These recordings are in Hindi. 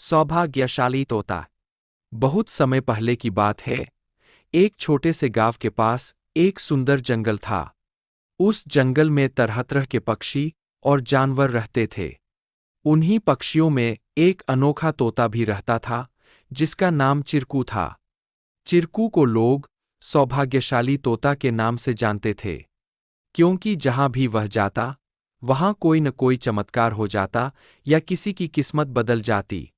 सौभाग्यशाली तोता। बहुत समय पहले की बात है। एक छोटे से गांव के पास एक सुंदर जंगल था। उस जंगल में तरह तरह के पक्षी और जानवर रहते थे। उन्हीं पक्षियों में एक अनोखा तोता भी रहता था, जिसका नाम चिरकू था। चिरकू को लोग सौभाग्यशाली तोता के नाम से जानते थे, क्योंकि जहां भी वह जाता, वहां कोई न कोई चमत्कार हो जाता या किसी की किस्मत बदल जाती।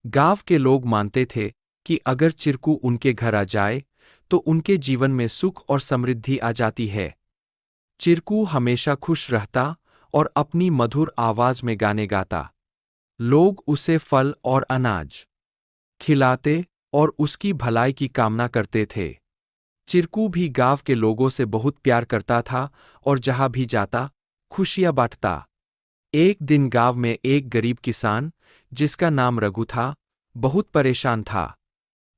गांव के लोग मानते थे कि अगर चिरकू उनके घर आ जाए, तो उनके जीवन में सुख और समृद्धि आ जाती है। चिरकू हमेशा खुश रहता और अपनी मधुर आवाज में गाने गाता। लोग उसे फल और अनाज खिलाते और उसकी भलाई की कामना करते थे। चिरकू भी गांव के लोगों से बहुत प्यार करता था और जहां भी जाता, खुशियां बांटता। एक दिन गांव में एक गरीब किसान, जिसका नाम रघु था, बहुत परेशान था।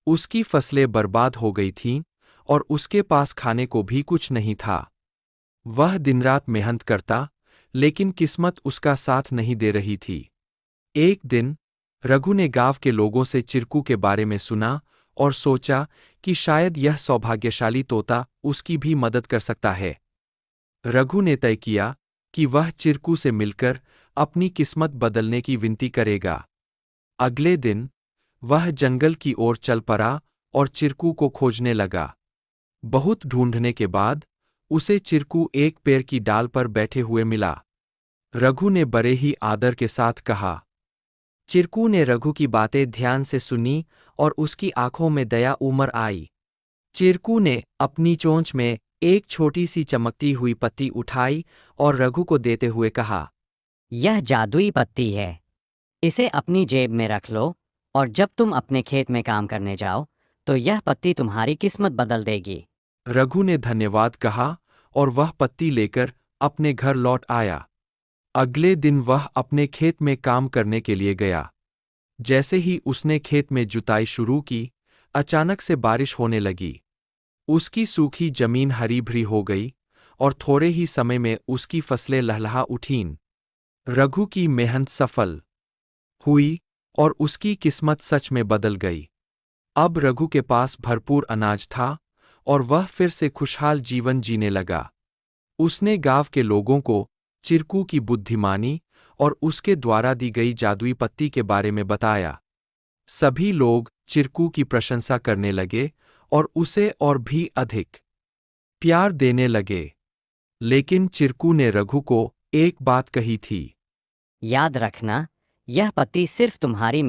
उसकी फसलें बर्बाद हो गई थीं और उसके पास खाने को भी कुछ नहीं था। वह दिन-रात मेहनत करता, लेकिन किस्मत उसका साथ नहीं दे रही थी। एक दिन रघु ने गांव के लोगों से चिरकू के बारे में सुना और सोचा कि शायद यह सौभाग्यशाली तोता उसकी भी मदद कर सकता है। रघु ने तय किया कि वह चिरकू से मिलकर अपनी किस्मत बदलने की विनती करेगा। अगले दिन वह जंगल की ओर चल पड़ा और चिरकू को खोजने लगा। बहुत ढूंढने के बाद उसे चिरकू एक पेड़ की डाल पर बैठे हुए मिला। रघु ने बड़े ही आदर के साथ कहा। चिरकू ने रघु की बातें ध्यान से सुनी और उसकी आंखों में दया उमड़ आई। चिरकू ने अपनी चोंच में एक छोटी सी चमकती हुई पत्ती उठाई और रघु को देते हुए कहा, यह जादुई पत्ती है। इसे अपनी जेब में रख लो और जब तुम अपने खेत में काम करने जाओ, तो यह पत्ती तुम्हारी किस्मत बदल देगी। रघु ने धन्यवाद कहा और वह पत्ती लेकर अपने घर लौट आया। अगले दिन वह अपने खेत में काम करने के लिए गया। जैसे ही उसने खेत में जुताई शुरू की, अचानक से बारिश होने लगी। उसकी सूखी जमीन हरी भरी हो गई और थोड़े ही समय में उसकी फसलें लहलहा उठीं। रघु की मेहनत सफल हुई और उसकी किस्मत सच में बदल गई। अब रघु के पास भरपूर अनाज था और वह फिर से खुशहाल जीवन जीने लगा। उसने गांव के लोगों को चिरकू की बुद्धिमानी और उसके द्वारा दी गई जादुई पत्ती के बारे में बताया। सभी लोग चिरकू की प्रशंसा करने लगे और उसे और भी अधिक प्यार देने लगे। लेकिन चिरकू ने रघु को एक बात कही थी। याद रखना, यह पत्ती सिर्फ तुम्हारी